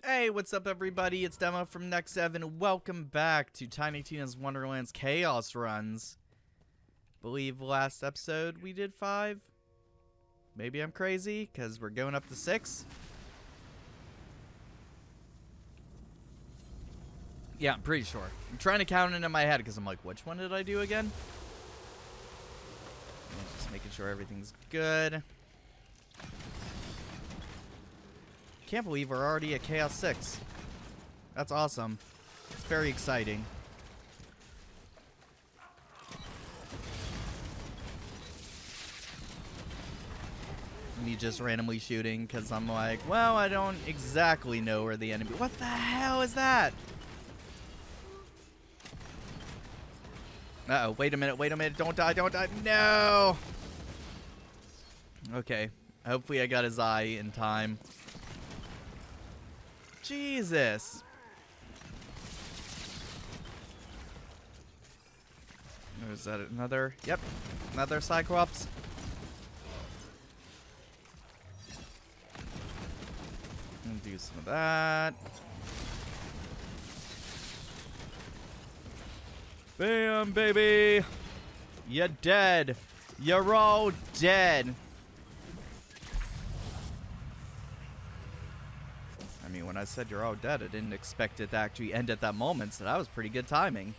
Hey, what's up everybody? It's Demo from Next 7. Welcome back to Tiny Tina's Wonderlands Chaos Runs. Believe last episode we did 5. Maybe I'm crazy, because we're going up to 6. Yeah, I'm pretty sure. I'm trying to count it in my head, because I'm like, which one did I do again? Just making sure everything's good. Can't believe we're already at Chaos 6. That's awesome. It's very exciting. Me just randomly shooting because I'm like, well, I don't exactly know where the enemy... What the hell is that? Uh-oh, wait a minute, don't die, no! Okay, hopefully I got his eye in time. Jesus. Is that another? Yep, another Cyclops. And do some of that. Bam, baby. You're dead. You're all dead. I mean, when I said you're all dead, I didn't expect it to actually end at that moment, so that was pretty good timing.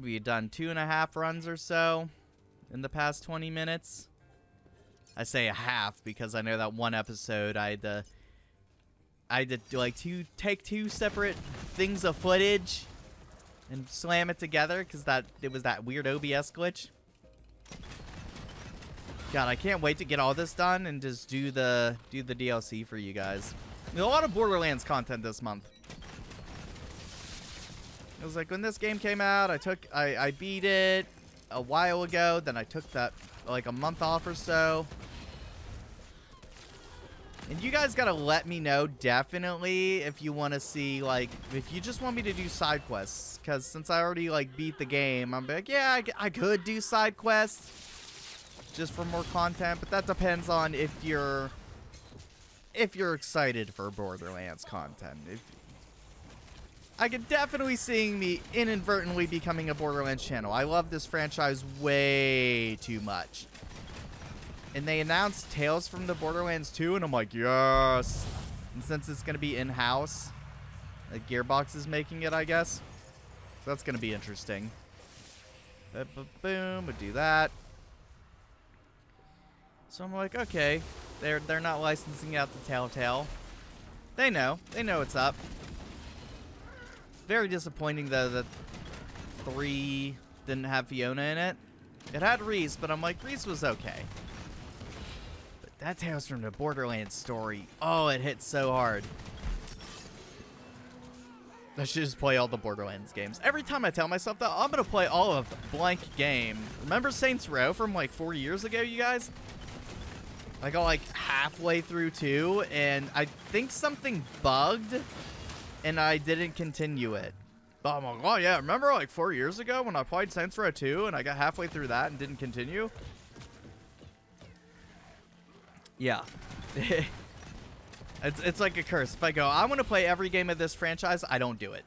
We've done 2.5 runs or so in the past 20 minutes. I say a half because I know that one episode I had to do like take two separate things of footage and slam it together because it was that weird OBS glitch. God, I can't wait to get all this done and just do the DLC for you guys. There's a lot of Borderlands content this month. It was like when this game came out, I beat it a while ago, then I took that like a month off or so. And you guys gotta let me know definitely if you want to see, like, if you just want me to do side quests, because since I already like beat the game, I'm like, yeah, I could do side quests just for more content, but that depends on if you're excited for Borderlands content. I could definitely see me inadvertently becoming a Borderlands channel. I love this franchise way too much. And they announced Tales from the Borderlands 2, and I'm like, yes. And since it's going to be in-house, like Gearbox is making it, I guess. So that's going to be interesting. Boom, we'll do that. So I'm like, okay, they're not licensing out the Telltale. They know what's up. Very disappointing though that 3 didn't have Fiona in it. It had Reese, but I'm like, Reese was okay. But that Tales from the Borderlands story, oh, it hit so hard. I should just play all the Borderlands games. Every time I tell myself that, I'm gonna play all of blank game. Remember Saints Row from like 4 years ago, you guys? I got like halfway through 2, and I think something bugged, and I didn't continue it. But I'm like, oh yeah, remember like 4 years ago when I played Saints Row 2, and I got halfway through that and didn't continue? Yeah. It's like a curse. If I go, I'm gonna play every game of this franchise, I don't do it.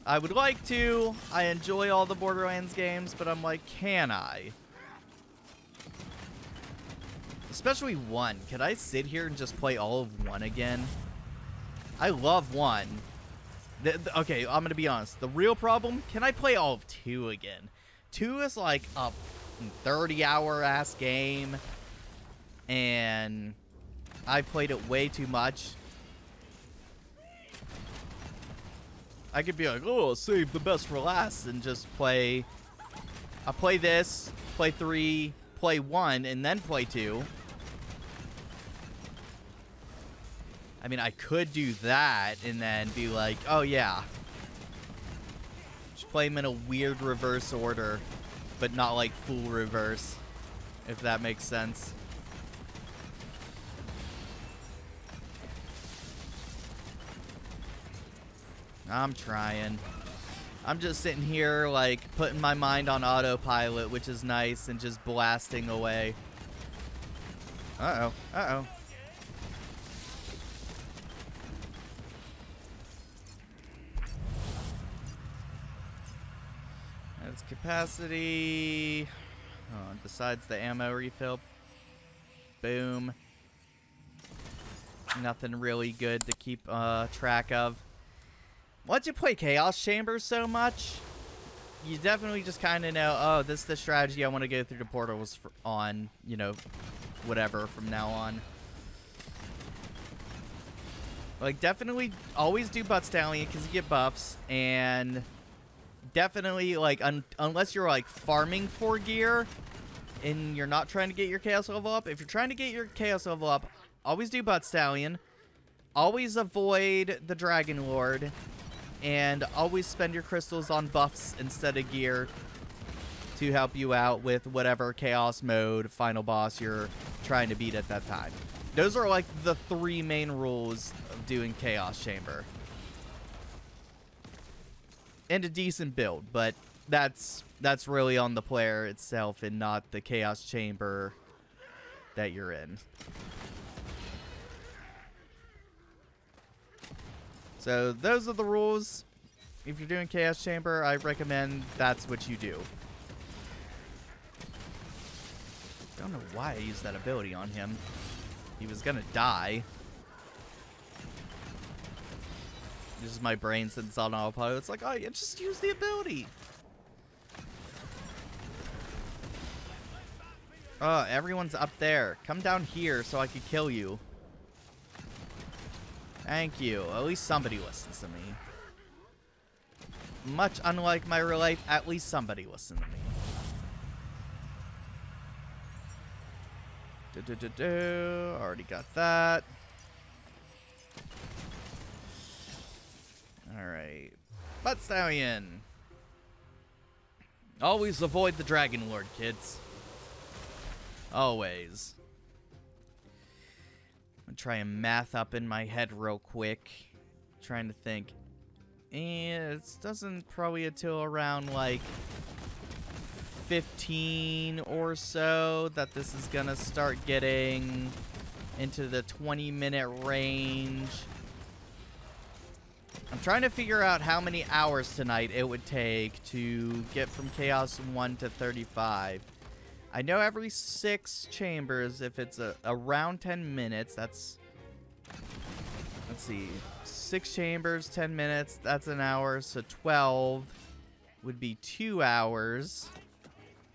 I would like to. I enjoy all the Borderlands games, but I'm like, can I? Especially 1. Could I sit here and just play all of 1 again? I love 1. Okay, I'm gonna be honest. The real problem, can I play all of 2 again? 2 is like a 30-hour ass game, and I played it way too much. I could be like, oh, save the best for last, and just play. I'll play this, play 3, play 1, and then play 2. I mean, I could do that and then be like, oh yeah. Just play them in a weird reverse order, but not like full reverse, if that makes sense. I'm trying. I'm just sitting here, like, putting my mind on autopilot, which is nice, and just blasting away. Uh-oh. Uh-oh. That's capacity. Oh, besides the ammo refill. Boom. Nothing really good to keep track of. Once you play Chaos Chambers so much, you definitely just kind of know, oh, this is the strategy I want to go through the portals on, you know, whatever from now on. Like, definitely always do Butt Stallion because you get buffs, and definitely, like, unless you're, like, farming for gear and you're not trying to get your Chaos level up, if you're trying to get your Chaos level up, always do Butt Stallion, always avoid the Dragon Lord, and always spend your crystals on buffs instead of gear to help you out with whatever Chaos mode final boss you're trying to beat at that time. Those are like the 3 main rules of doing Chaos Chamber. And a decent build, but that's really on the player itself and not the Chaos Chamber that you're in. So those are the rules. If you're doing Chaos Chamber, I recommend that's what you do. Don't know why I used that ability on him. He was gonna die. This is my brain since on autopilot. It's like, oh, yeah, just use the ability. Oh, everyone's up there. Come down here so I could kill you. Thank you. At least somebody listens to me. Much unlike my real life, at least somebody listened to me. Already got that. Alright. Butt Stallion. Always avoid the Dragon Lord, kids. Always. I'm try and math up in my head real quick. Trying to think. And it doesn't probably until around like 15 or so that this is gonna start getting into the 20-minute range. I'm trying to figure out how many hours tonight it would take to get from Chaos 1 to 35. I know every 6 chambers, if it's around 10 minutes, that's... Let's see. 6 chambers, 10 minutes, that's an hour. So 12 would be 2 hours.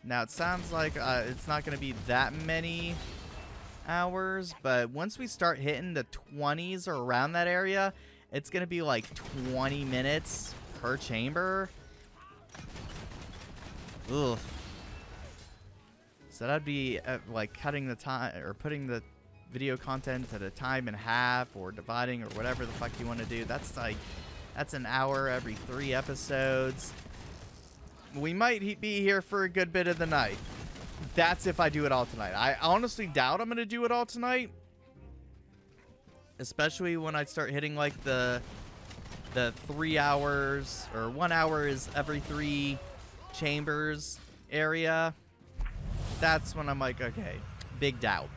Now, it sounds like it's not going to be that many hours, but once we start hitting the 20s or around that area, it's going to be like 20 minutes per chamber. Ugh. So that'd be like cutting the time or putting the video content at a time and a half or dividing or whatever the fuck you want to do. That's like, that's an hour every 3 episodes. We might be here for a good bit of the night. That's if I do it all tonight. I honestly doubt I'm going to do it all tonight. Especially when I start hitting like the 3 hours or 1 hour is every 3 chambers area. That's when I'm like, okay, big doubt.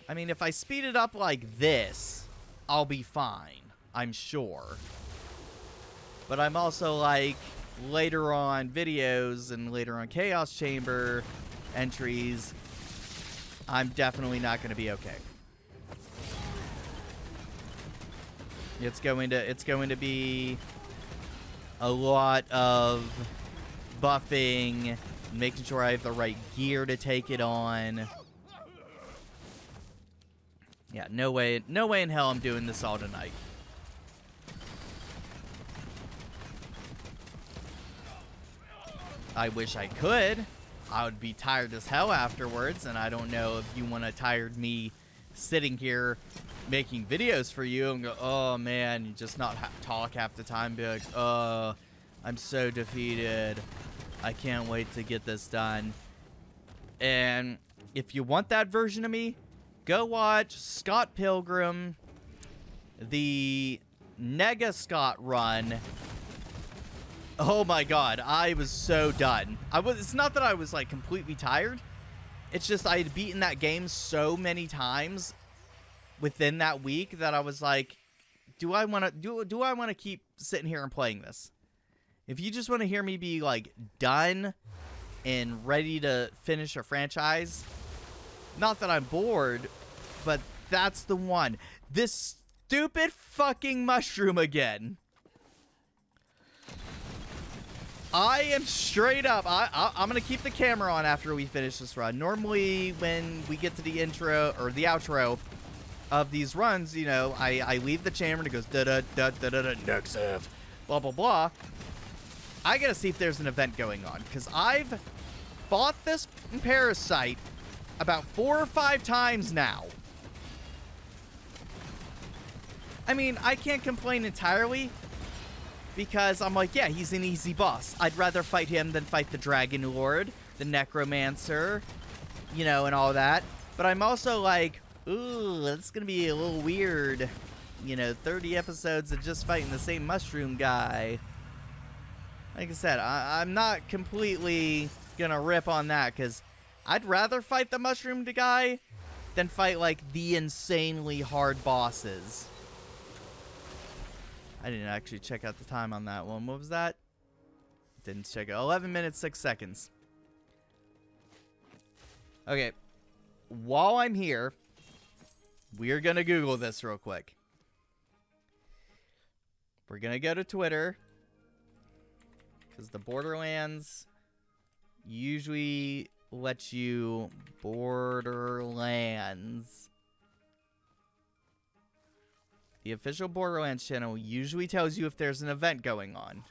I mean, if I speed it up like this, I'll be fine, I'm sure. But I'm also like, later on videos and later on Chaos Chamber entries, I'm definitely not going to be okay. It's going to be a lot of buffing, making sure I have the right gear to take it on. Yeah, no way in hell I'm doing this all tonight. I wish I could. I would be tired as hell afterwards, and I don't know if you want to tire me sitting here making videos for you and go, oh man, you just not talk half the time, be like, oh, I'm so defeated. I can't wait to get this done. And if you want that version of me, go watch Scott Pilgrim the Nega Scott run. Oh my god, I was so done. It's not that I was like completely tired. It's just I had beaten that game so many times within that week that I was like, do I want to keep sitting here and playing this? If you just want to hear me be like done and ready to finish a franchise, not that I'm bored, but that's the one. This stupid fucking mushroom again. I am straight up. I'm going to keep the camera on after we finish this run. Normally, when we get to the intro or the outro of these runs, you know, I leave the chamber and it goes da-da-da-da-da-da, next F, blah, blah, blah. I got to see if there's an event going on, because I've bought this parasite about 4 or 5 times now. I mean, I can't complain entirely, because I'm like, yeah, he's an easy boss. I'd rather fight him than fight the Dragon Lord, the Necromancer, you know, and all that. But I'm also like, ooh, it's going to be a little weird. You know, 30 episodes of just fighting the same mushroom guy. Like I said, I'm not completely going to rip on that, because I'd rather fight the mushroom guy than fight, like, the insanely hard bosses. I didn't actually check out the time on that one. What was that? Didn't check it. 11 minutes, 6 seconds. Okay. While I'm here, we're going to Google this real quick. We're going to go to Twitter, because the Borderlands usually lets you Borderlands. The official Borderlands channel usually tells you if there's an event going on.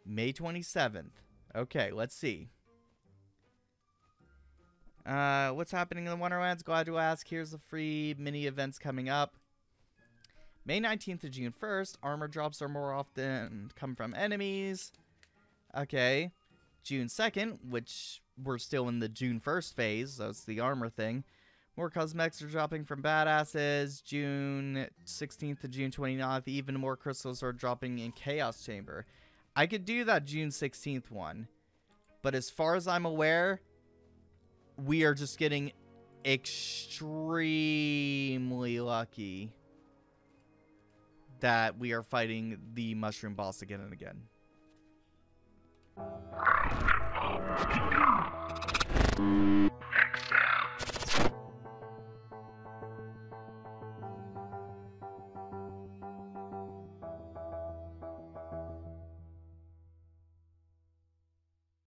May 27th. Okay, let's see. What's happening in the Wonderlands? Glad to ask. Here's the free mini events coming up. May 19th to June 1st. Armor drops are more often come from enemies. Okay. June 2nd, which we're still in the June 1st phase. So it's the armor thing. More cosmetics are dropping from badasses. June 16th to June 29th. Even more crystals are dropping in Chaos Chamber. I could do that June 16th one. But as far as I'm aware, we are just getting extremely lucky that we are fighting the mushroom boss again and again.